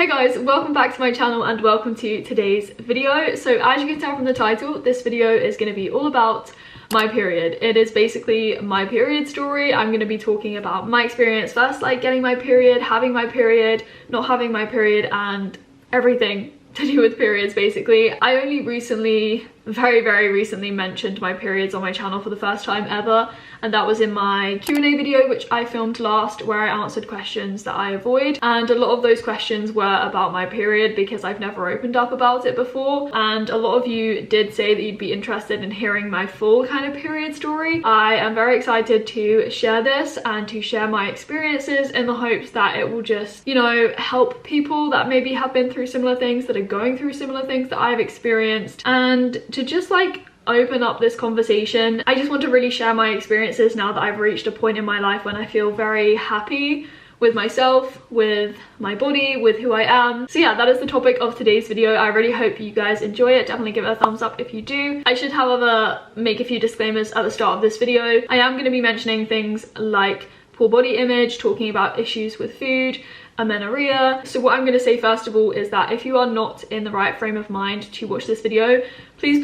Hey guys, welcome back to my channel and welcome to today's video. So as you can tell from the title, this video is going to be all about my period. It is basically my period story. I'm going to be talking about my experience first, like getting my period, having my period, not having my period, and everything to do with periods basically. I only recently, very recently mentioned my periods on my channel for the first time ever, and that was in my Q&A video which I filmed last, where I answered questions that I avoid, and a lot of those questions were about my period because I've never opened up about it before, and a lot of you did say that you'd be interested in hearing my full kind of period story. I am very excited to share this and to share my experiences in the hopes that it will just, you know, help people that maybe have been through similar things, that are going through similar things that I've experienced, and to just like open up this conversation. I just want to really share my experiences now that I've reached a point in my life when I feel very happy with myself, with my body, with who I am. So yeah, that is the topic of today's video. I really hope you guys enjoy it. Definitely give it a thumbs up if you do. I should, however, make a few disclaimers at the start of this video. I am going to be mentioning things like poor body image, talking about issues with food, amenorrhea. So what I'm going to say first of all is that if you are not in the right frame of mind to watch this video, please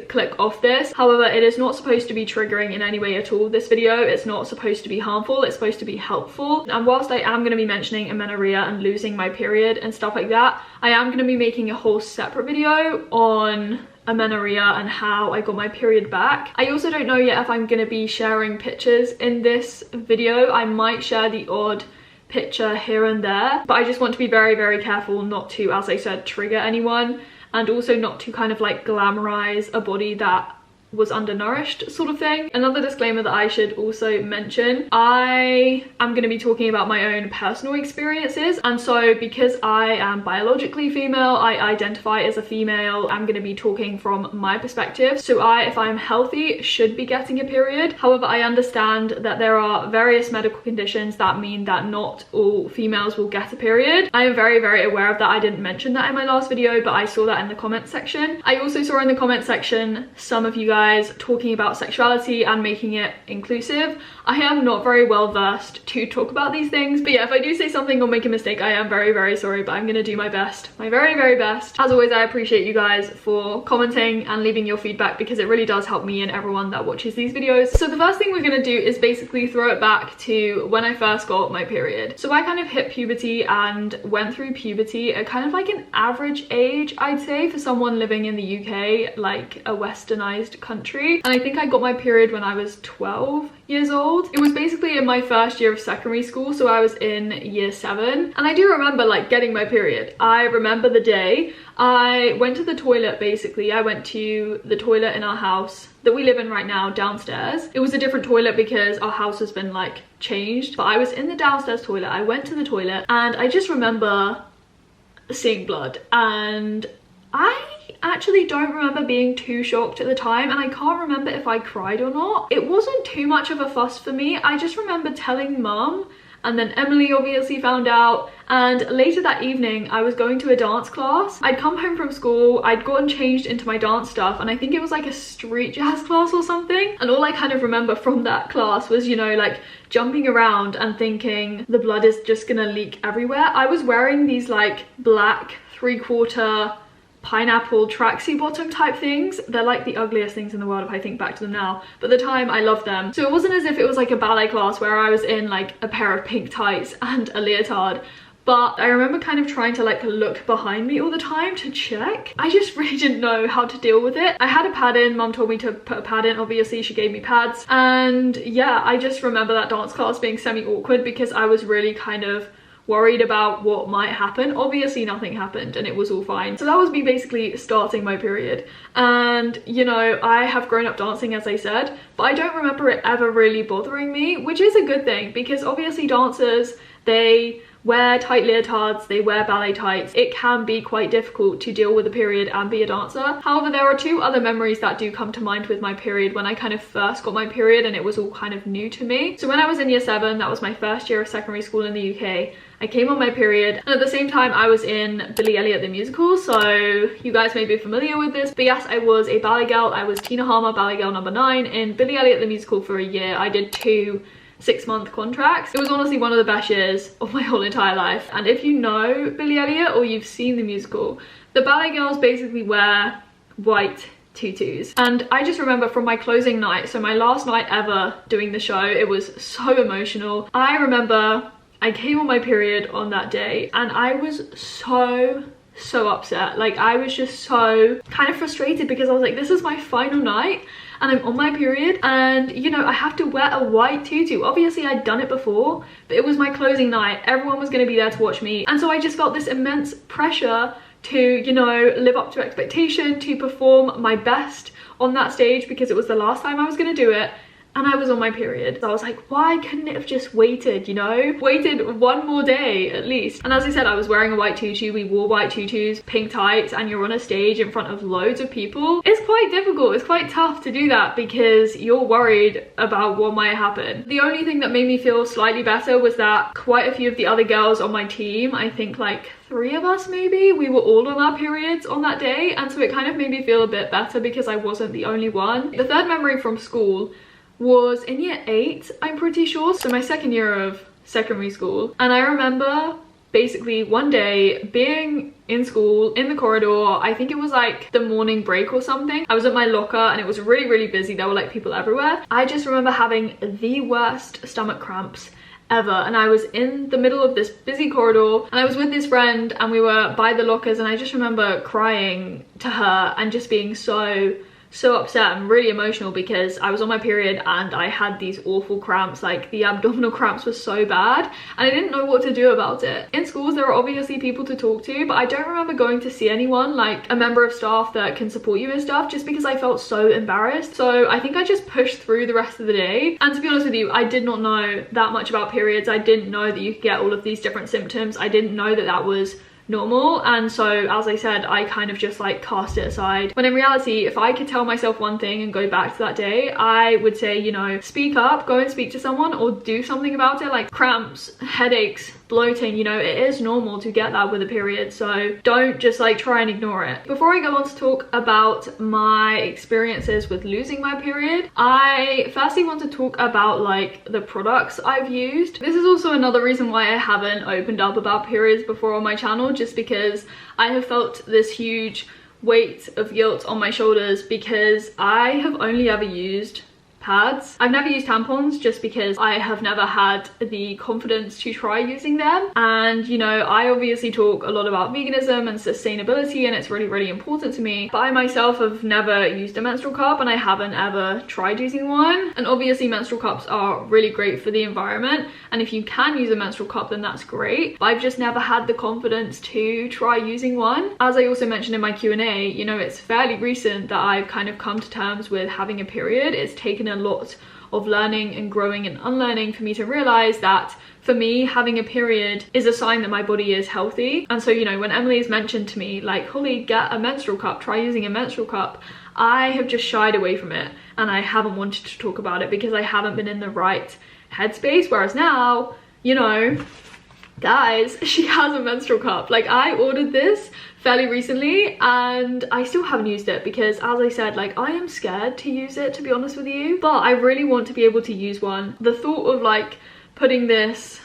click off this. However, it is not supposed to be triggering in any way at all, this video. It's not supposed to be harmful, it's supposed to be helpful. And whilst I am going to be mentioning amenorrhea and losing my period and stuff like that, I am going to be making a whole separate video on amenorrhea and how I got my period back. I also don't know yet if I'm going to be sharing pictures in this video. I might share the odd picture here and there, but I just want to be very careful not to, as I said, trigger anyone, and also not to kind of like glamorize a body that was undernourished, sort of thing. Another disclaimer that I should also mention, I am going to be talking about my own personal experiences, and so because I am biologically female, I identify as a female, I'm going to be talking from my perspective. So if I'm healthy, should be getting a period. However, I understand that there are various medical conditions that mean that not all females will get a period. I am very aware of that. I didn't mention that in my last video, but I saw that in the comment section. I also saw in the comment section some of you guys talking about sexuality and making it inclusive. I am not very well versed to talk about these things, but yeah, if I do say something or make a mistake, I am very sorry, but I'm gonna do my best, my very best. As always, I appreciate you guys for commenting and leaving your feedback because it really does help me and everyone that watches these videos. So the first thing we're gonna do is basically throw it back to when I first got my period. So I kind of hit puberty and went through puberty at kind of like an average age, I'd say, for someone living in the UK, like a westernized country. And I think I got my period when I was 12 years old. It was basically in my first year of secondary school, so I was in year 7, and I do remember like getting my period. I remember the day I went to the toilet. Basically, I went to the toilet in our house that we live in right now downstairs. It was a different toilet because our house has been like changed, but I was in the downstairs toilet. I went to the toilet and I just remember seeing blood, and I actually don't remember being too shocked at the time, and I can't remember if I cried or not. It wasn't too much of a fuss for me. I just remember telling mum, and then Emily obviously found out, and later that evening I was going to a dance class. I'd come home from school, I'd gotten changed into my dance stuff, and I think it was like a street jazz class or something, and all I kind of remember from that class was, you know, like jumping around and thinking the blood is just gonna leak everywhere. I was wearing these like black 3/4 pineapple tracksuit bottom type things. They're like the ugliest things in the world if I think back to them now, but at the time I loved them. So it wasn't as if it was like a ballet class where I was in like a pair of pink tights and a leotard, but I remember kind of trying to like look behind me all the time to check. I just really didn't know how to deal with it. I had a pad in, mum told me to put a pad in, obviously she gave me pads, and yeah, I just remember that dance class being semi-awkward because I was really kind of worried about what might happen. Obviously nothing happened and it was all fine. So that was me basically starting my period. And you know, I have grown up dancing, as I said, but I don't remember it ever really bothering me, which is a good thing because obviously dancers, they wear tight leotards, they wear ballet tights. It can be quite difficult to deal with a period and be a dancer. However, there are two other memories that do come to mind with my period when I kind of first got my period and it was all kind of new to me. So when I was in year 7, that was my first year of secondary school in the UK, I came on my period, and at the same time I was in Billy Elliot the musical, so you guys may be familiar with this, but yes, I was a ballet girl. I was Tina Harmer, ballet girl number 9 in Billy Elliot the musical for a year. I did 2 6-month contracts. It was honestly one of the best years of my whole entire life. And if you know Billy Elliot or you've seen the musical, the ballet girls basically wear white tutus. And I just remember from my closing night, so my last night ever doing the show, it was so emotional. I remember I came on my period on that day and I was so upset. Like, I was just so kind of frustrated because I was like, this is my final night and I'm on my period, and you know, I have to wear a white tutu. Obviously I'd done it before, but it was my closing night. Everyone was going to be there to watch me, and so I just felt this immense pressure to, you know, live up to expectation, to perform my best on that stage because it was the last time I was going to do it. And I was on my period. So I was like, why couldn't it have just waited, you know? Waited one more day at least. And as I said, I was wearing a white tutu. We wore white tutus, pink tights, and you're on a stage in front of loads of people. It's quite difficult. It's quite tough to do that because you're worried about what might happen. The only thing that made me feel slightly better was that quite a few of the other girls on my team, I think like 3 of us maybe, we were all on our periods on that day. And so it kind of made me feel a bit better because I wasn't the only one. The third memory from school was in year 8, I'm pretty sure, so my second year of secondary school. And I remember basically one day being in school in the corridor. I think it was like the morning break or something. I was at my locker and it was really busy. There were like people everywhere. I just remember having the worst stomach cramps ever, and I was in the middle of this busy corridor and I was with this friend and we were by the lockers, and I just remember crying to her and just being so upset and really emotional because I was on my period and I had these awful cramps. Like, the abdominal cramps were so bad and I didn't know what to do about it. In schools there are obviously people to talk to, but I don't remember going to see anyone, like a member of staff that can support you and stuff, just because I felt so embarrassed. So I think I just pushed through the rest of the day. And to be honest with you, I did not know that much about periods. I didn't know that you could get all of these different symptoms. I didn't know that that was normal, and so as I said, I kind of just like cast it aside, when in reality, if I could tell myself one thing and go back to that day, I would say, you know, speak up, go and speak to someone or do something about it. Like cramps, headaches, bloating, you know, it is normal to get that with a period, so don't just like try and ignore it. Before I go on to talk about my experiences with losing my period, I firstly want to talk about like the products I've used. This is also another reason why I haven't opened up about periods before on my channel, just because I have felt this huge weight of guilt on my shoulders because I have only ever used pads. I've never used tampons just because I have never had the confidence to try using them. And you know, I obviously talk a lot about veganism and sustainability, and it's really important to me, but I myself have never used a menstrual cup and I haven't ever tried using one. And obviously menstrual cups are really great for the environment, and if you can use a menstrual cup then that's great, but I've just never had the confidence to try using one. As I also mentioned in my Q&A, you know, it's fairly recent that I've kind of come to terms with having a period. It's taken a lot of learning and growing and unlearning for me to realize that for me, having a period is a sign that my body is healthy. And so, you know, when Emily's mentioned to me like, Holly, get a menstrual cup, try using a menstrual cup, I have just shied away from it and I haven't wanted to talk about it because I haven't been in the right headspace. Whereas now, you know, guys, she has a menstrual cup. Like, I ordered this fairly recently and I still haven't used it because, as I said, like, I am scared to use it, to be honest with you, but I really want to be able to use one. The thought of like putting this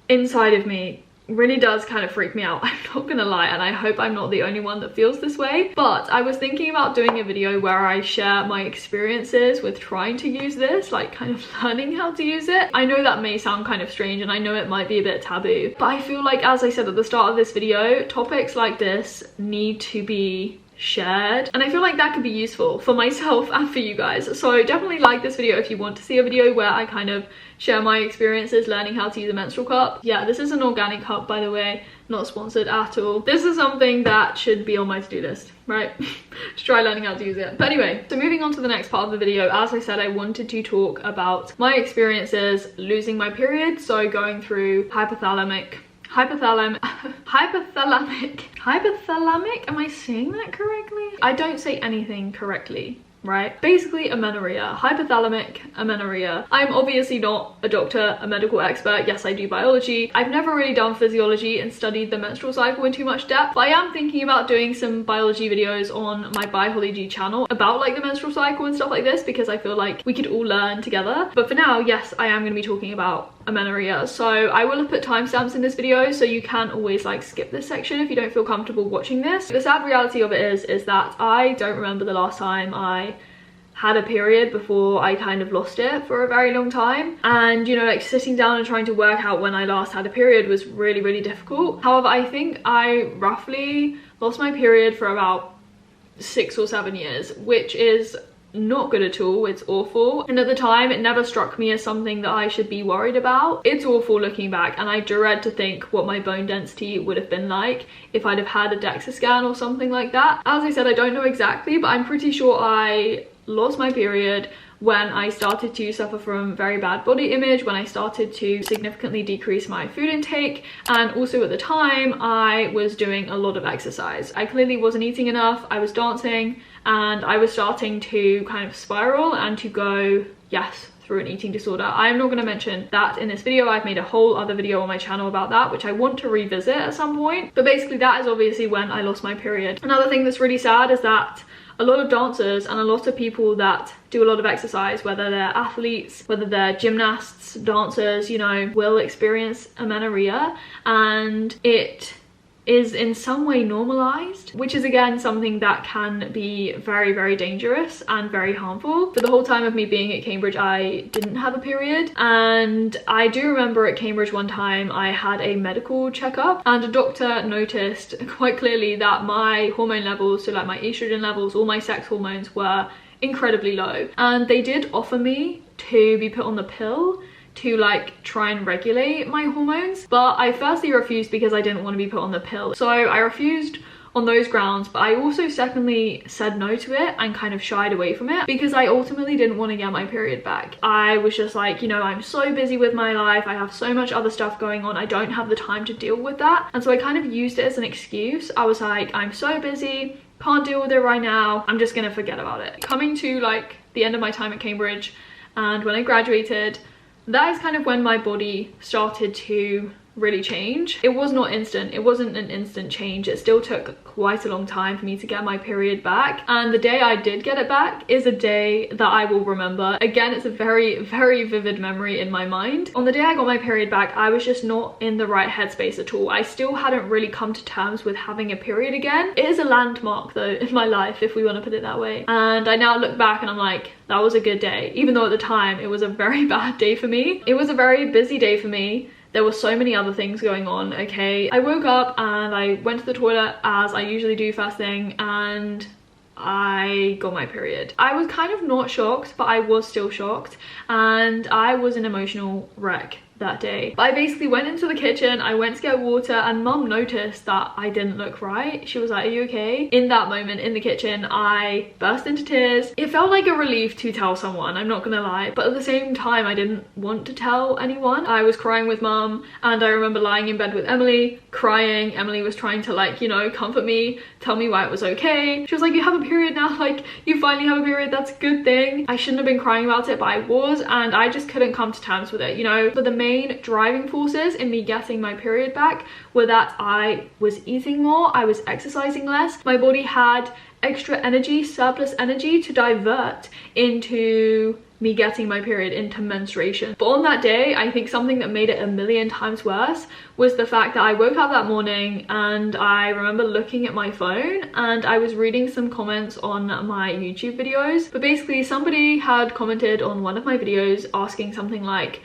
inside of me really does kind of freak me out, I'm not gonna lie, and I hope I'm not the only one that feels this way. But I was thinking about doing a video where I share my experiences with trying to use this, like kind of learning how to use it. I know that may sound kind of strange and I know it might be a bit taboo, but I feel like, as I said at the start of this video, topics like this need to be shared, and I feel like that could be useful for myself and for you guys. So definitely like this video if you want to see a video where I kind of share my experiences learning how to use a menstrual cup. Yeah, this is an organic cup, by the way, not sponsored at all. This is something that should be on my to-do list, right? To try learning how to use it. But anyway, so moving on to the next part of the video, as I said, I wanted to talk about my experiences losing my period, so going through hypothalamic, am I saying that correctly? I don't say anything correctly right? Basically amenorrhea, hypothalamic amenorrhea. I'm obviously not a doctor, a medical expert. Yes, I do biology. I've never really done physiology and studied the menstrual cycle in too much depth, but I am thinking about doing some biology videos on my biology channel about like the menstrual cycle and stuff like this, because I feel like we could all learn together. But for now, yes, I am going to be talking about amenorrhea. So I will have put timestamps in this video, so you can always like skip this section if you don't feel comfortable watching this. The sad reality of it is that I don't remember the last time I had a period before I kind of lost it for a very long time. And you know, like sitting down and trying to work out when I last had a period was really difficult. However, I think I roughly lost my period for about 6 or 7 years, which is not good at all. It's awful, and at the time it never struck me as something that I should be worried about. It's awful looking back, and I dread to think what my bone density would have been like if I'd have had a DEXA scan or something like that. As I said, I don't know exactly, but I'm pretty sure I lost my period when I started to suffer from very bad body image, when I started to significantly decrease my food intake, and also at the time I was doing a lot of exercise. I clearly wasn't eating enough, I was dancing, and I was starting to kind of spiral and to go, yes, through an eating disorder. I'm not going to mention that in this video. I've made a whole other video on my channel about that, which I want to revisit at some point. But basically that is obviously when I lost my period. Another thing that's really sad is that a lot of dancers and a lot of people that do a lot of exercise, whether they're athletes, whether they're gymnasts, dancers, you know, will experience amenorrhea, and it is in some way normalized, which is again something that can be very dangerous and very harmful. For the whole time of me being at Cambridge, I didn't have a period, and I do remember at Cambridge one time I had a medical checkup, and a doctor noticed quite clearly that my hormone levels, so like my estrogen levels, all my sex hormones, were incredibly low, and they did offer me to be put on the pill to like try and regulate my hormones, but I firstly refused because I didn't want to be put on the pill. So I refused on those grounds, but I also secondly said no to it and kind of shied away from it because I ultimately didn't want to get my period back. I was just like, you know, I'm so busy with my life, I have so much other stuff going on, I don't have the time to deal with that. And so I kind of used it as an excuse. I was like, I'm so busy, can't deal with it right now, I'm just gonna forget about it. Coming to like the end of my time at Cambridge and when I graduated, that is kind of when my body started to really change. It was not instant, it wasn't an instant change. It still took quite a long time for me to get my period back, and the day I did get it back is a day that I will remember. Again, it's a very vivid memory in my mind. On the day I got my period back, I was just not in the right headspace at all. I still hadn't really come to terms with having a period again. It is a landmark though in my life, if we want to put it that way, and I now look back and I'm like, that was a good day, even though at the time it was a very bad day for me. It was a very busy day for me. There were so many other things going on, okay? I woke up and I went to the toilet as I usually do first thing, and I got my period. I was kind of not shocked, but I was still shocked, and I was an emotional wreck that day. But I basically went into the kitchen, I went to get water, and mum noticed that I didn't look right. She was like, are you okay? In that moment in the kitchen, I burst into tears. It felt like a relief to tell someone, I'm not gonna lie, but at the same time I didn't want to tell anyone. I was crying with mum, and I remember lying in bed with Emily crying. Emily was trying to, like, you know, comfort me, tell me why it was okay. She was like, you have a period now, like, you finally have a period, that's a good thing. I shouldn't have been crying about it, but I was, and I just couldn't come to terms with it, you know. But the main driving forces in me getting my period back were that I was eating more, I was exercising less, my body had extra energy, surplus energy to divert into me getting my period, into menstruation. But on that day, I think something that made it a million times worse was the fact that I woke up that morning and I remember looking at my phone and I was reading some comments on my YouTube videos. But basically somebody had commented on one of my videos asking something like,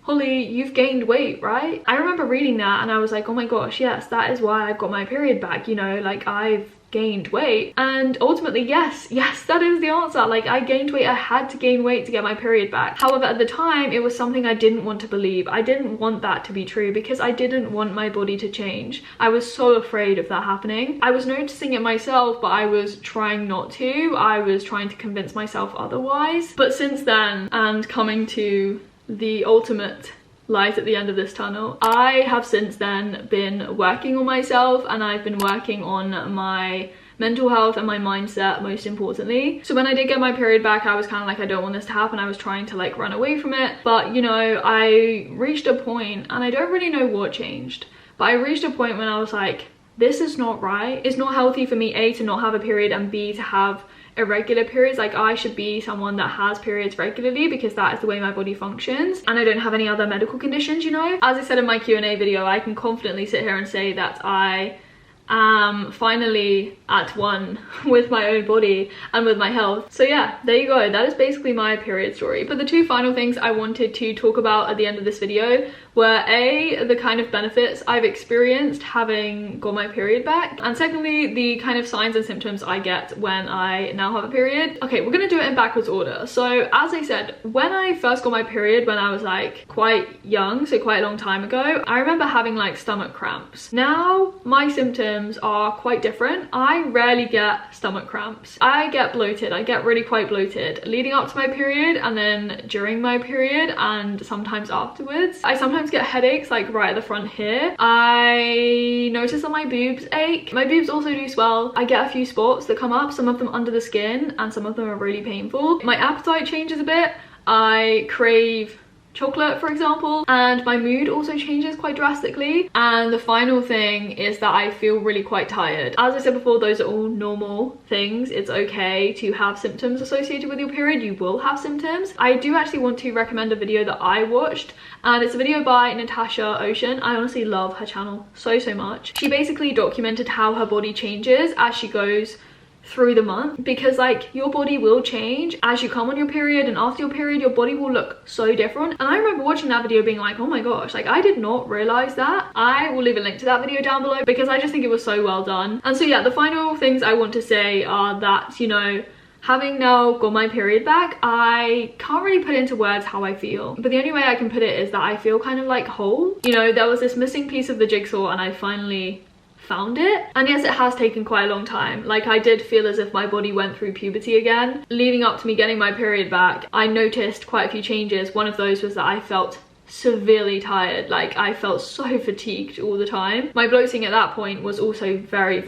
Holly, you've gained weight, right? I remember reading that and I was like, oh my gosh, yes, that is why I've got my period back, you know, like I've gained weight. And ultimately, yes, that is the answer. Like, I gained weight, I had to gain weight to get my period back. However, at the time, it was something I didn't want to believe. I didn't want that to be true because I didn't want my body to change. I was so afraid of that happening. I was noticing it myself, but I was trying not to. I was trying to convince myself otherwise. But since then, and coming to the ultimate light at the end of this tunnel, I have since then been working on myself, and I've been working on my mental health and my mindset most importantly. So when I did get my period back, I was kind of like, I don't want this to happen. I was trying to like run away from it, but you know, I reached a point, and I don't really know what changed, but I reached a point when I was like, this is not right. It's not healthy for me, A, to not have a period, and B, to have irregular periods. Like, I should be someone that has periods regularly because that is the way my body functions, and I don't have any other medical conditions, you know. As I said in my Q&A video, I can confidently sit here and say that I am finally at one with my own body and with my health. So yeah, there you go. That is basically my period story. But the two final things I wanted to talk about at the end of this video were A, the kind of benefits I've experienced having got my period back, and secondly, the kind of signs and symptoms I get when I now have a period. Okay, we're gonna do it in backwards order. So as I said, when I first got my period, when I was like quite young, so quite a long time ago, I remember having like stomach cramps. Now my symptoms are quite different. I rarely get stomach cramps. I get bloated. I get really quite bloated leading up to my period, and then during my period, and sometimes afterwards. I sometimes get headaches like right at the front here. I notice that my boobs ache. My boobs also do swell. I get a few spots that come up, some of them under the skin, and some of them are really painful. My appetite changes a bit. I crave chocolate, for example, and my mood also changes quite drastically. And the final thing is that I feel really quite tired. As I said before, those are all normal things. It's okay to have symptoms associated with your period. You will have symptoms. I do actually want to recommend a video that I watched, and it's a video by Natasha Ocean. I honestly love her channel so much. She basically documented how her body changes as she goes through the month, because like your body will change as you come on your period, and after your period your body will look so different. And I remember watching that video being like, oh my gosh, like I did not realize that. I will leave a link to that video down below because I just think it was so well done. And so yeah, the final things I want to say are that, you know, having now got my period back, I can't really put into words how I feel, but the only way I can put it is that I feel kind of like whole. You know, there was this missing piece of the jigsaw and I finally found it. And yes, it has taken quite a long time. Like, I did feel as if my body went through puberty again. Leading up to me getting my period back, I noticed quite a few changes. One of those was that I felt severely tired. Like, I felt so fatigued all the time. My bloating at that point was also very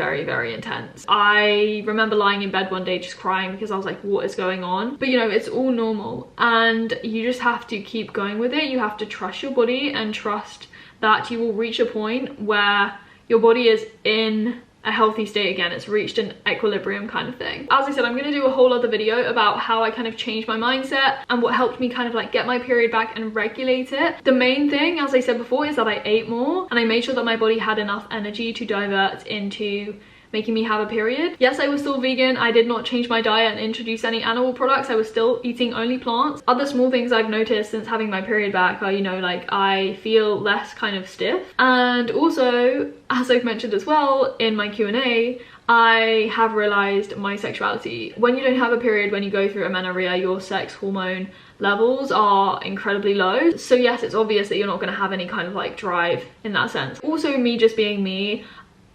intense. I remember lying in bed one day just crying because I was like, what is going on? But you know, it's all normal, and you just have to keep going with it. You have to trust your body and trust that you will reach a point where your body is in a healthy state again. It's reached an equilibrium kind of thing. As I said, I'm going to do a whole other video about how I kind of changed my mindset and what helped me kind of like get my period back and regulate it. The main thing, as I said before, is that I ate more and I made sure that my body had enough energy to divert into making me have a period. Yes, I was still vegan. I did not change my diet and introduce any animal products. I was still eating only plants. Other small things I've noticed since having my period back are, you know, like I feel less kind of stiff. And also, as I've mentioned as well in my Q&A, I have realized my sexuality. When you don't have a period, when you go through amenorrhea, your sex hormone levels are incredibly low. So yes, it's obvious that you're not going to have any kind of like drive in that sense. Also, me just being me,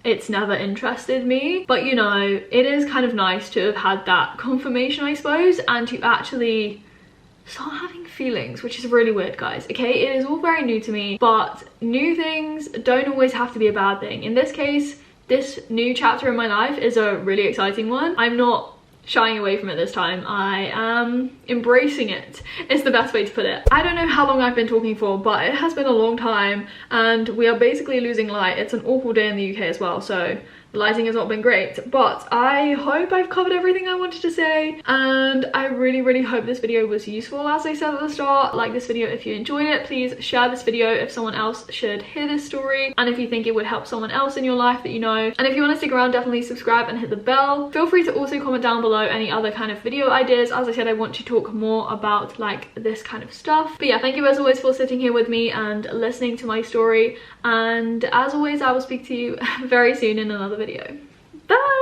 it's never interested me, but you know, it is kind of nice to have had that confirmation, I suppose, and to actually start having feelings, which is really weird, guys. Okay, it is all very new to me, but new things don't always have to be a bad thing. In this case, this new chapter in my life is a really exciting one. I'm not shying away from it this time. I am embracing it, is the best way to put it. I don't know how long I've been talking for, but it has been a long time and we are basically losing light. It's an awful day in the UK as well, so the lighting has not been great, but I hope I've covered everything I wanted to say, and I really hope this video was useful. As I said at the start, like this video if you enjoyed it. Please share this video if someone else should hear this story, and if you think it would help someone else in your life that you know. And if you want to stick around, definitely subscribe and hit the bell. Feel free to also comment down below any other kind of video ideas. As I said, I want to talk more about like this kind of stuff. But yeah, thank you as always for sitting here with me and listening to my story, and as always I will speak to you very soon in another video. Bye!